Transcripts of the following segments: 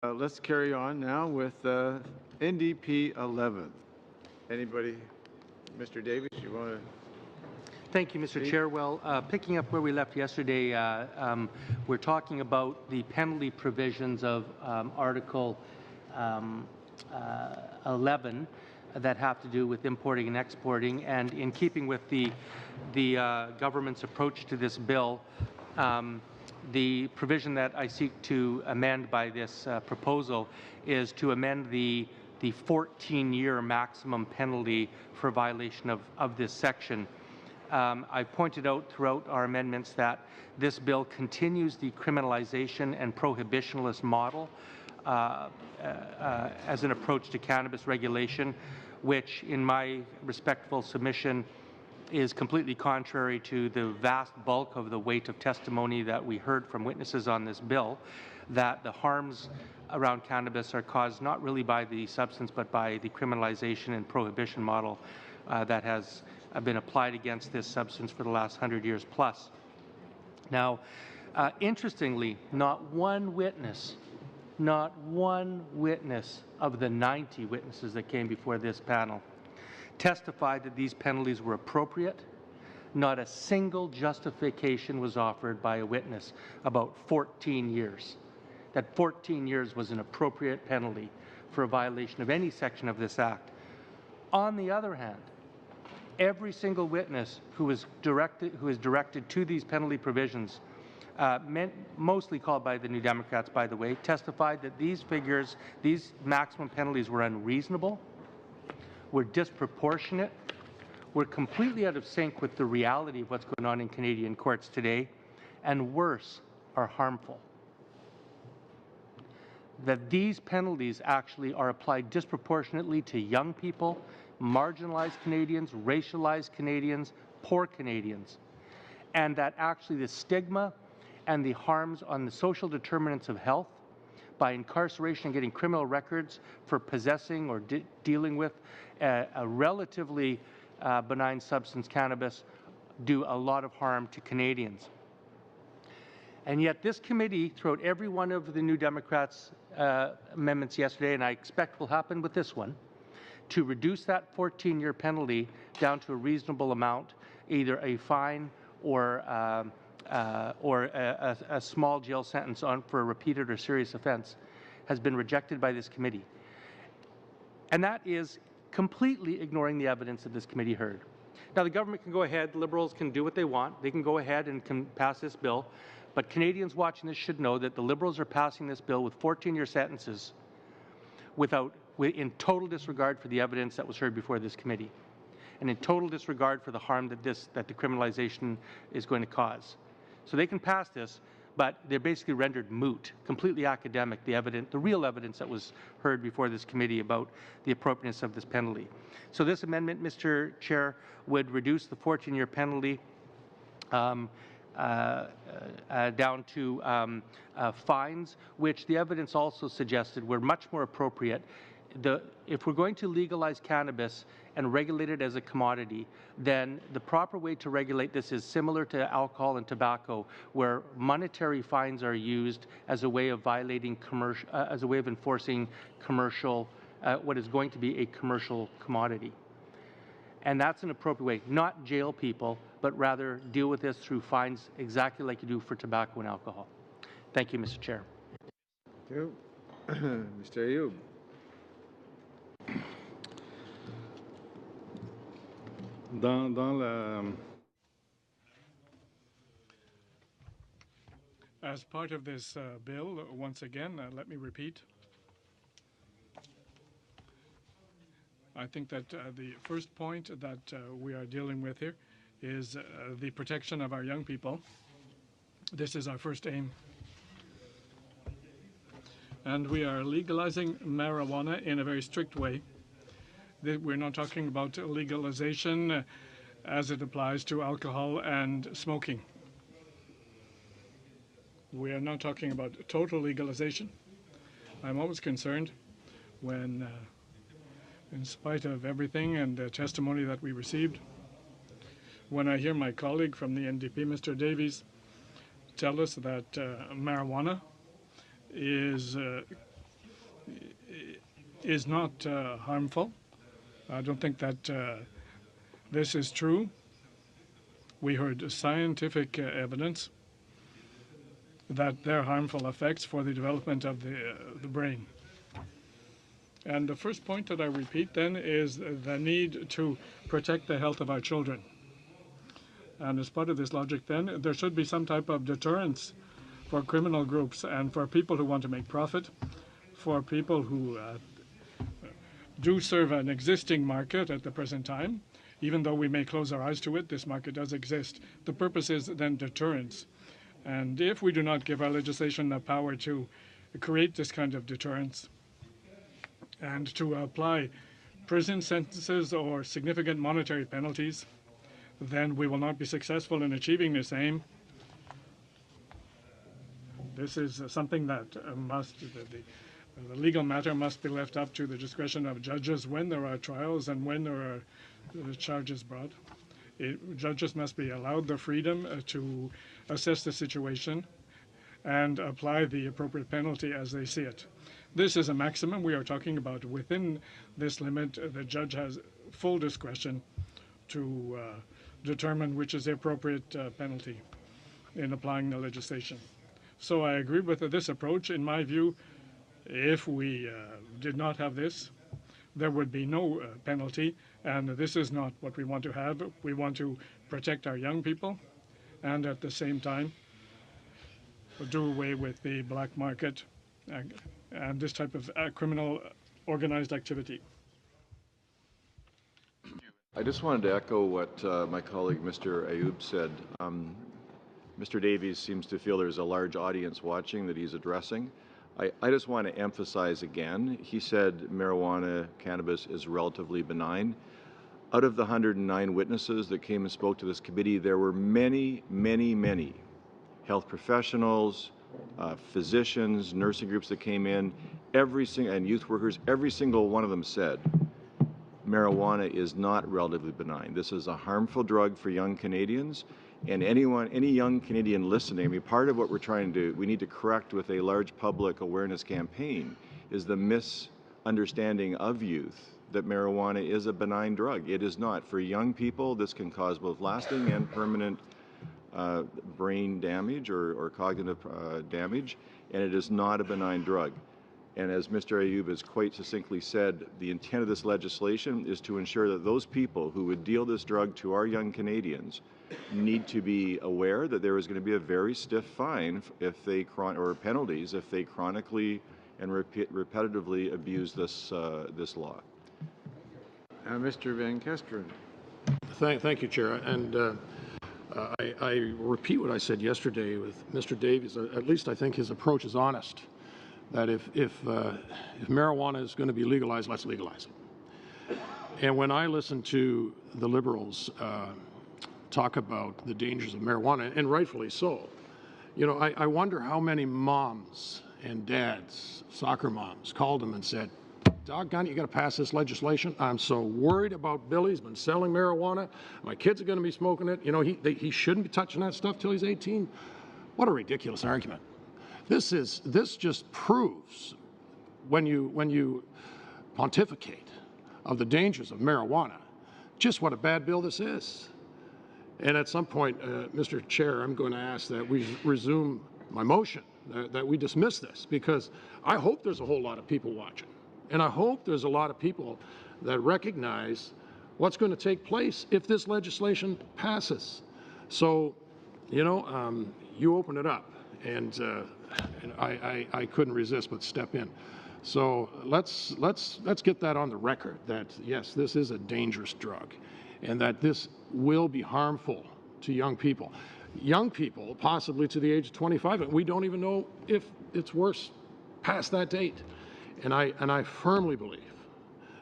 Let's carry on now with NDP 11. Anybody? Mr. Davies, you want to? Thank you, Mr. Chair. Well, picking up where we left yesterday, we're talking about the penalty provisions of Article 11 that have to do with importing and exporting. And in keeping with the government's approach to this bill, the provision that I seek to amend by this proposal is to amend the 14-year maximum penalty for violation of this section. I pointed out throughout our amendments that this bill continues the criminalization and prohibitionist model as an approach to cannabis regulation, which, in my respectful submission, is completely contrary to the vast bulk of the weight of testimony that we heard from witnesses on this bill, that the harms around cannabis are caused not really by the substance but by the criminalization and prohibition model that has been applied against this substance for the last 100 years plus. Now, interestingly, not one witness of the 90 witnesses that came before this panel testified that these penalties were appropriate. Not a single justification was offered by a witness about 14 years, that 14 years was an appropriate penalty for a violation of any section of this Act. On the other hand, every single witness who is directed to these penalty provisions, mostly called by the New Democrats, by the way, testified that these figures, these maximum penalties were unreasonable, were disproportionate, were completely out of sync with the reality of what's going on in Canadian courts today, and worse, are harmful. That these penalties actually are applied disproportionately to young people, marginalized Canadians, racialized Canadians, poor Canadians, and that actually the stigma and the harms on the social determinants of health by incarceration and getting criminal records for possessing or dealing with a relatively benign substance, cannabis, do a lot of harm to Canadians. And yet this committee, throughout every one of the New Democrats' amendments yesterday, and I expect will happen with this one, to reduce that 14-year penalty down to a reasonable amount, either a fine or a small jail sentence for a repeated or serious offense, has been rejected by this committee. And that is completely ignoring the evidence that this committee heard. Now, the government can go ahead, Liberals can do what they want, they can go ahead and can pass this bill, but Canadians watching this should know that the Liberals are passing this bill with 14-year sentences in total disregard for the evidence that was heard before this committee, and in total disregard for the harm that the criminalization is going to cause. So they can pass this, but they're basically rendered moot, completely academic, the real evidence that was heard before this committee about the appropriateness of this penalty. So this amendment, Mr. Chair, would reduce the 14-year penalty down to fines, which the evidence also suggested were much more appropriate. If we're going to legalize cannabis and regulate it as a commodity, then the proper way to regulate this is similar to alcohol and tobacco, where monetary fines are used as a way of violating as a way of enforcing commercial, what is going to be a commercial commodity. And that's an appropriate way, not jail people, but rather deal with this through fines exactly like you do for tobacco and alcohol. Thank you, Mr. Chair. Thank you. Mr. Ayoub. As part of this bill, once again, let me repeat, I think that the first point that we are dealing with here is the protection of our young people. This is our first aim. And we are legalizing marijuana in a very strict way. We're not talking about legalization as it applies to alcohol and smoking. We are not talking about total legalization. I'm always concerned when, in spite of everything and the testimony that we received, when I hear my colleague from the NDP, Mr. Davies, tell us that marijuana is is not harmful. I don't think that this is true. We heard scientific evidence that there are harmful effects for the development of the brain. And the first point that I repeat then is the need to protect the health of our children. And as part of this logic then, there should be some type of deterrence for criminal groups and for people who want to make profit, for people who do serve an existing market at the present time. Even though we may close our eyes to it, this market does exist. The purpose is then deterrence. And if we do not give our legislation the power to create this kind of deterrence and to apply prison sentences or significant monetary penalties, then we will not be successful in achieving this aim. This is something that the legal matter must be left up to the discretion of judges when there are trials and when there are charges brought. Judges must be allowed the freedom to assess the situation and apply the appropriate penalty as they see it. This is a maximum we are talking about. Within this limit, the judge has full discretion to determine which is the appropriate penalty in applying the legislation. So I agree with this approach. In my view, if we did not have this, there would be no penalty, and this is not what we want to have. We want to protect our young people and at the same time do away with the black market and this type of criminal organized activity. I just wanted to echo what my colleague Mr. Ayoub said. Mr. Davies seems to feel there's a large audience watching that he's addressing. I just want to emphasize again, he said marijuana, cannabis is relatively benign. Out of the 109 witnesses that came and spoke to this committee, there were many, many, many health professionals, physicians, nursing groups that came in, and youth workers. Every single one of them said marijuana is not relatively benign. This is a harmful drug for young Canadians. And any young Canadian listening, I mean, part of what we're trying to do, we need to correct with a large public awareness campaign, is the misunderstanding of youth that marijuana is a benign drug. It is not. For young people, this can cause both lasting and permanent brain damage or cognitive damage, and it is not a benign drug. And as Mr. Ayoub has quite succinctly said, the intent of this legislation is to ensure that those people who would deal this drug to our young Canadians need to be aware that there is going to be a very stiff fine if they or penalties if they chronically and repetitively abuse this law. Mr. Van Kesteren. Thank you, Chair. And I repeat what I said yesterday with Mr. Davies. At least I think his approach is honest. That if marijuana is going to be legalized, let's legalize it. And when I listen to the Liberals talk about the dangers of marijuana, and rightfully so, you know, I wonder how many moms and dads, soccer moms, called them and said, doggone it, you got to pass this legislation. I'm so worried about Billy. He's been selling marijuana. My kids are going to be smoking it. You know, he shouldn't be touching that stuff till he's 18. What a ridiculous argument. This just proves when you pontificate of the dangers of marijuana, just what a bad bill this is. And at some point, Mr. Chair, I'm going to ask that we resume my motion, that we dismiss this, because I hope there's a whole lot of people watching. And I hope there's a lot of people that recognize what's going to take place if this legislation passes. So, you know, you open it up, and I couldn't resist but step in. So let's get that on the record, that yes, this is a dangerous drug, and that this will be harmful to young people. Young people, possibly to the age of 25, and we don't even know if it's worse past that date. And I firmly believe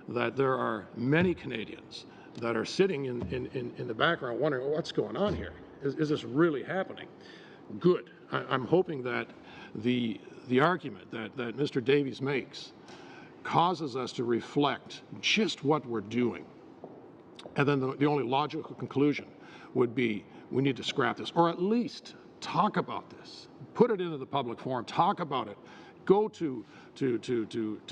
that there are many Canadians that are sitting in the background wondering, what's going on here? Is this really happening? Good. I'm hoping that the argument that Mr. Davies makes causes us to reflect just what we're doing. And then the only logical conclusion would be we need to scrap this, or at least talk about this, put it into the public forum, talk about it, Go to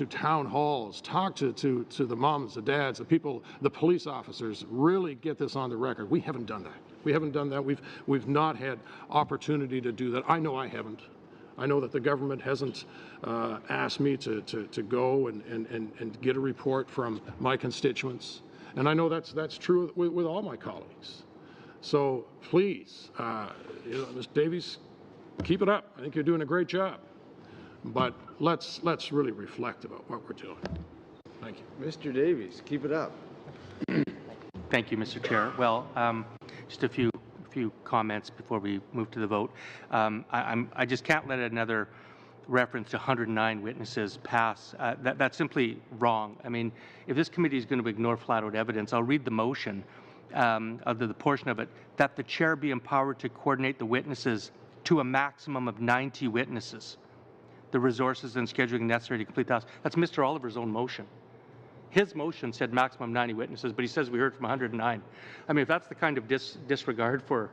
town halls, talk to the moms, the dads, the people, the police officers, really get this on the record. We haven't done that. We haven't done that. We've not had opportunity to do that. I know I haven't. I know that the government hasn't asked me to go and get a report from my constituents. And I know that's true with all my colleagues. So please, Ms. Davies, keep it up. I think you're doing a great job. But let's really reflect about what we're doing. Thank you. Mr. Davies, keep it up. Thank you, Mr. Chair. Well, just a few comments before we move to the vote. I just can't let another reference to 109 witnesses pass. That's simply wrong. I mean, if this committee is going to ignore flat-out evidence, I'll read the motion of the portion of it, that the chair be empowered to coordinate the witnesses to a maximum of 90 witnesses, the resources and scheduling necessary to complete the task. That's Mr. Oliver's own motion. His motion said maximum 90 witnesses, but he says we heard from 109. I mean, if that's the kind of disregard for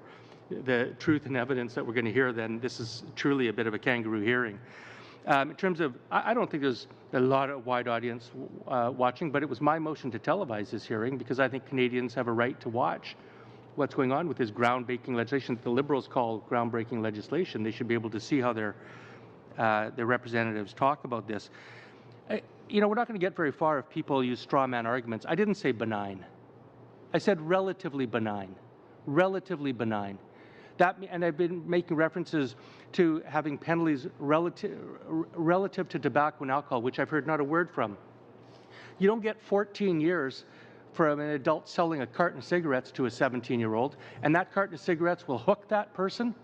the truth and evidence that we're going to hear, then this is truly a bit of a kangaroo hearing. In terms of, I don't think there's a lot of wide audience watching, but it was my motion to televise this hearing because I think Canadians have a right to watch what's going on with this groundbreaking legislation that the Liberals call groundbreaking legislation. They should be able to see how their representatives talk about this. You know, we're not going to get very far if people use straw man arguments. I didn't say benign. I said relatively benign. Relatively benign. And I've been making references to having penalties relative to tobacco and alcohol, which I've heard not a word from. You don't get 14 years from an adult selling a carton of cigarettes to a 17-year-old, and that carton of cigarettes will hook that person,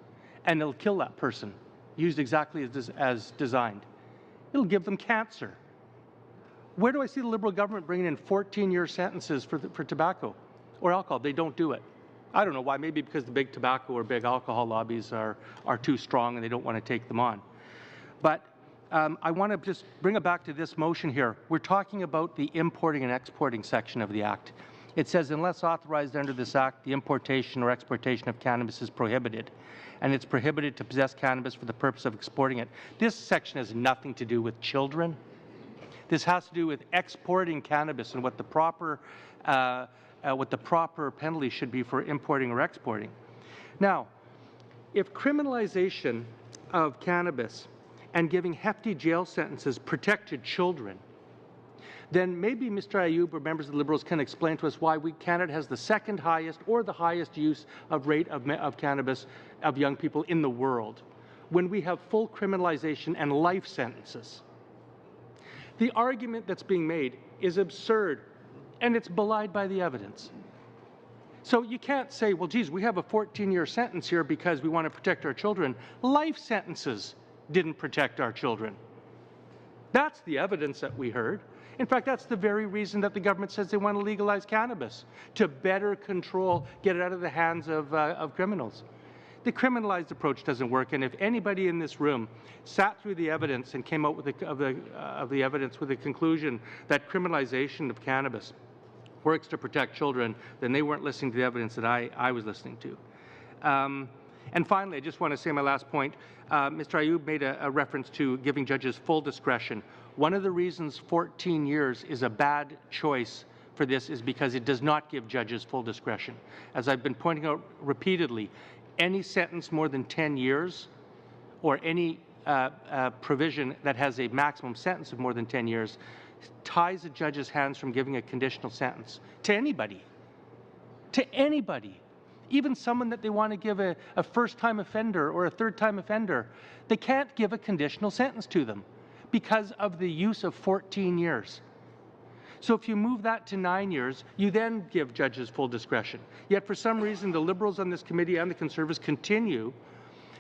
and it'll kill that person, used exactly as designed. It'll give them cancer. Where do I see the Liberal government bringing in 14-year sentences for tobacco or alcohol? They don't do it. I don't know why. Maybe because the big tobacco or big alcohol lobbies are too strong and they don't want to take them on. But I want to just bring it back to this motion here. We're talking about the importing and exporting section of the Act. It says, unless authorized under this Act, the importation or exportation of cannabis is prohibited. And it's prohibited to possess cannabis for the purpose of exporting it. This section has nothing to do with children. This has to do with exporting cannabis and what the proper penalty should be for importing or exporting. Now, if criminalization of cannabis and giving hefty jail sentences protected children, then maybe Mr. Ayoub or members of the Liberals can explain to us why Canada has the second highest or the highest use of rate of cannabis of young people in the world, when we have full criminalization and life sentences. The argument that's being made is absurd, and it's belied by the evidence. So you can't say, well, geez, we have a 14-year sentence here because we want to protect our children. Life sentences didn't protect our children. That's the evidence that we heard. In fact, that's the very reason that the government says they want to legalize cannabis, to better control, get it out of the hands of criminals. The criminalized approach doesn't work, and if anybody in this room sat through the evidence and came out with the evidence with the conclusion that criminalization of cannabis works to protect children, then they weren't listening to the evidence that I was listening to. And finally, I just want to say my last point. Mr. Ayoub made a reference to giving judges full discretion. One of the reasons 14 years is a bad choice for this is because it does not give judges full discretion. As I've been pointing out repeatedly, any sentence more than 10 years or any provision that has a maximum sentence of more than 10 years ties a judge's hands from giving a conditional sentence to anybody. To anybody. Even someone that they want to give a first-time offender or a third-time offender, they can't give a conditional sentence to them because of the use of 14 years. So if you move that to 9 years, you then give judges full discretion. Yet for some reason, the Liberals on this committee and the Conservatives continue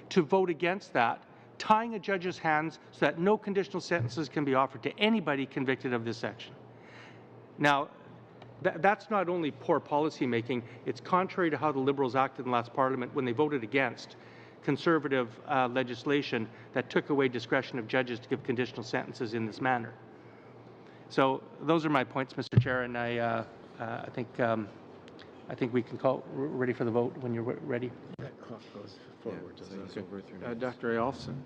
to vote against that, tying a judge's hands so that no conditional sentences can be offered to anybody convicted of this section. Now, that's not only poor policy making, it's contrary to how the Liberals acted in the last Parliament when they voted against Conservative legislation that took away discretion of judges to give conditional sentences in this manner. So those are my points, Mr. Chair, and I think we can call ready for the vote when you're ready. That clock goes forward. Dr. Olson.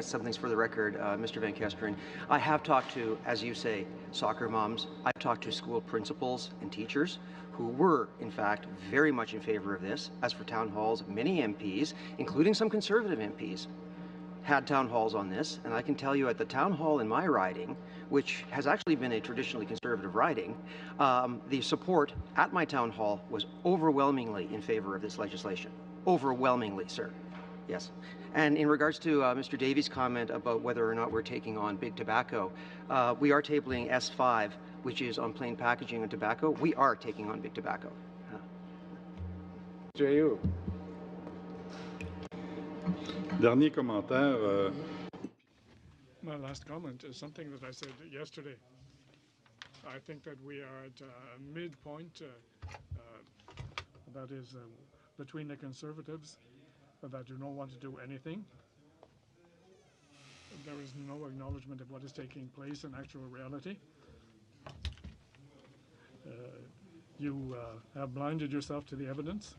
something's for the record, Mr. Van Kesteren. I have talked to, as you say, soccer moms. I've talked to school principals and teachers who were, in fact, very much in favor of this. As for town halls, many MPs, including some Conservative MPs, had town halls on this, and I can tell you at the town hall in my riding, which has actually been a traditionally Conservative riding, the support at my town hall was overwhelmingly in favor of this legislation. Overwhelmingly, sir. Yes. And in regards to Mr. Davies' comment about whether or not we're taking on big tobacco, we are tabling S5, which is on plain packaging and tobacco. We are taking on big tobacco. Mr. Ayoub. Dernier commentaire. My last comment is something that I said yesterday. I think that we are at a midpoint that is between the Conservatives that do not want to do anything. There is no acknowledgement of what is taking place in actual reality. You have blinded yourself to the evidence.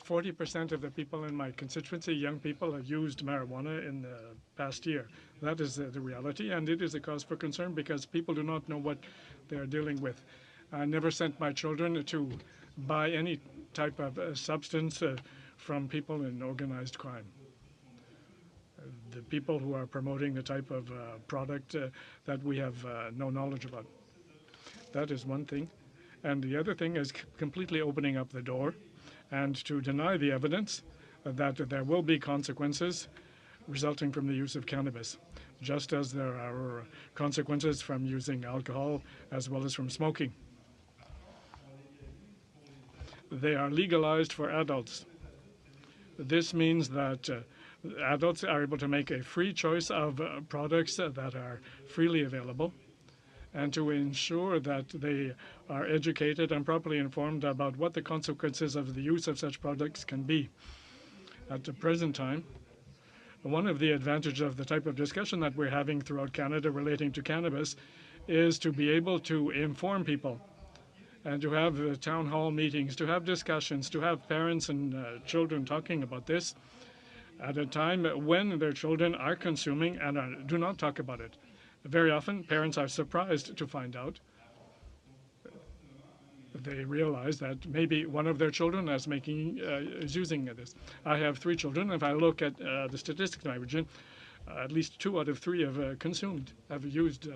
40% of the people in my constituency, young people, have used marijuana in the past year. That is the reality, and it is a cause for concern because people do not know what they are dealing with. I never sent my children to buy any type of substance from people in organized crime. The people who are promoting the type of product that we have no knowledge about. That is one thing. And the other thing is completely opening up the door and to deny the evidence that there will be consequences resulting from the use of cannabis, just as there are consequences from using alcohol as well as from smoking. They are legalized for adults. This means that adults are able to make a free choice of products that are freely available, and to ensure that they are educated and properly informed about what the consequences of the use of such products can be. At the present time, one of the advantages of the type of discussion that we're having throughout Canada relating to cannabis is to be able to inform people and to have town hall meetings, to have discussions, to have parents and children talking about this at a time when their children are consuming and do not talk about it. Very often, parents are surprised to find out. They realize that maybe one of their children is using this. I have 3 children. If I look at the statistics in my region, at least 2 out of 3 have used.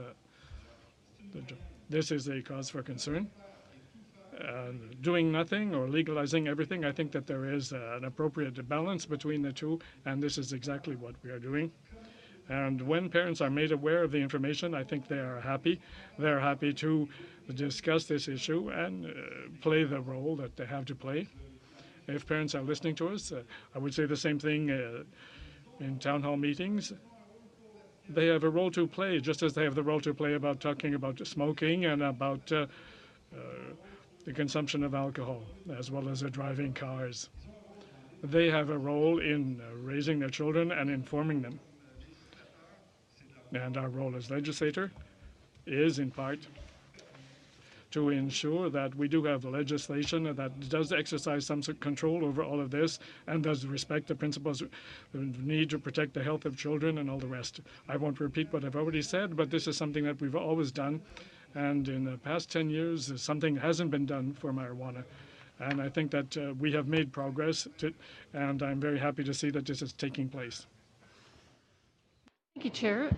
This is a cause for concern. Doing nothing or legalizing everything, I think that there is an appropriate balance between the two, and this is exactly what we are doing. And when parents are made aware of the information, I think they are happy. They're happy to discuss this issue and play the role that they have to play. If parents are listening to us, I would say the same thing in town hall meetings. They have a role to play, just as they have the role to play about talking about smoking and about the consumption of alcohol, as well as driving cars. They have a role in raising their children and informing them. And our role as legislator is, in part, to ensure that we do have legislation that does exercise some sort of control over all of this and does respect the principles, the need to protect the health of children and all the rest. I won't repeat what I've already said, but this is something that we've always done. And in the past 10 years, something hasn't been done for marijuana. And I think that we have made progress, and I'm very happy to see that this is taking place. Thank you, Chair.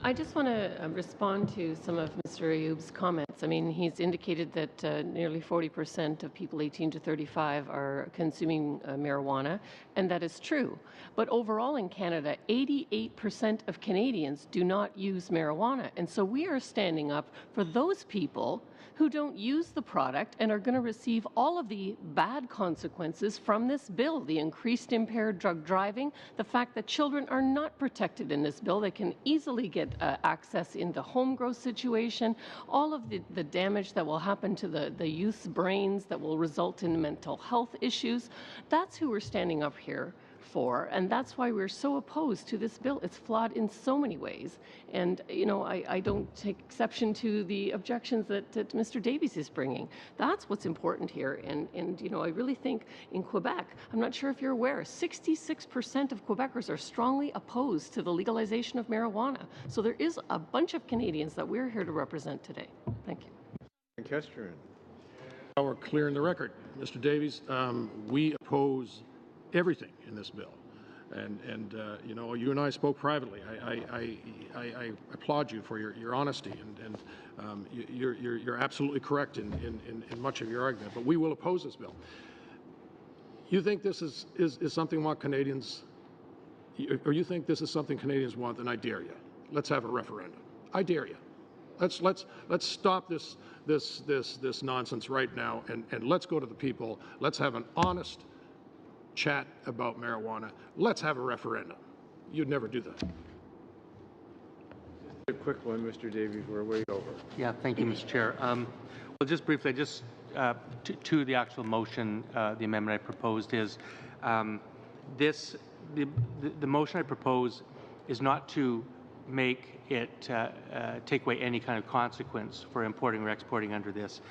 I just want to respond to some of Mr. Ayoub's comments. I mean, he's indicated that nearly 40% of people 18 to 35 are consuming marijuana, and that is true. But overall in Canada, 88% of Canadians do not use marijuana. And so we are standing up for those people who don't use the product and are going to receive all of the bad consequences from this bill, the increased impaired drug driving, the fact that children are not protected in this bill. They can easily get access in the home grow situation, all of the damage that will happen to the youth's brains that will result in mental health issues. That's who we're standing up here for, and that's why we're so opposed to this bill. It's flawed in so many ways, and you know, I don't take exception to the objections that Mr. Davies is bringing. That's what's important here, and you know, I really think in Quebec, I'm not sure if you're aware, 66% of Quebecers are strongly opposed to the legalization of marijuana. So there is a bunch of Canadians that we're here to represent today. Thank you. Kestrel. Now we're clear in the record. Mr. Davies, we oppose everything in this bill. And you know, you and I spoke privately. I applaud you for your honesty, and you're absolutely correct in much of your argument. But we will oppose this bill. You think this is something what Canadians, or you think this is something Canadians want? Then I dare you. Let's have a referendum. I dare you. Let's stop this nonsense right now, and let's go to the people. Let's have an honest chat about marijuana. Let's have a referendum. You'd never do that. A quick one, Mr. Davies, we're way over. Yeah, thank you, Mr. Chair. Well, just briefly, to the actual motion, the amendment I proposed is the motion I propose is not to make it take away any kind of consequence for importing or exporting under this.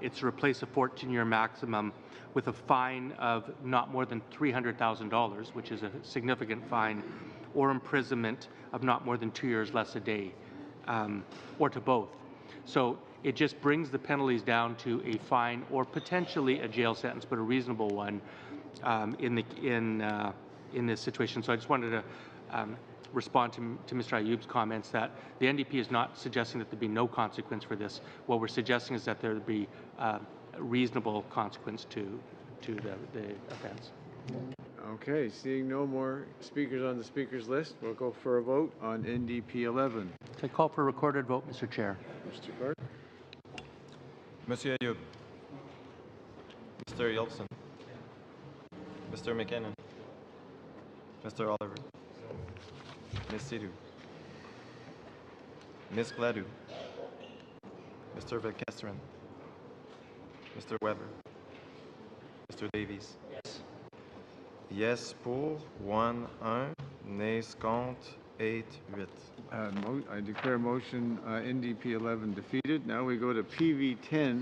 It's to replace a 14-year maximum with a fine of not more than $300,000, which is a significant fine, or imprisonment of not more than 2 years less a day, or to both. So it just brings the penalties down to a fine or potentially a jail sentence, but a reasonable one in this situation. So I just wanted to respond to Mr. Ayoub's comments that the NDP is not suggesting that there be no consequence for this. What we're suggesting is that there be a reasonable consequence to the offense. Okay, seeing no more speakers on the speakers list, we'll go for a vote on NDP 11. I call for a recorded vote, Mr. Chair. Mr. Clark? Monsieur Ayoub, Mr. Yeltsin, Mr. McKinnon, Mr. Oliver, Ms. Sidhu, Ms. Gladue, Mr. Verkesteren, Mr. Weber, Mr. Davies. Yes. Yes pour 1, nays contre 8, 8. I declare motion NDP 11 defeated. Now we go to PV 10,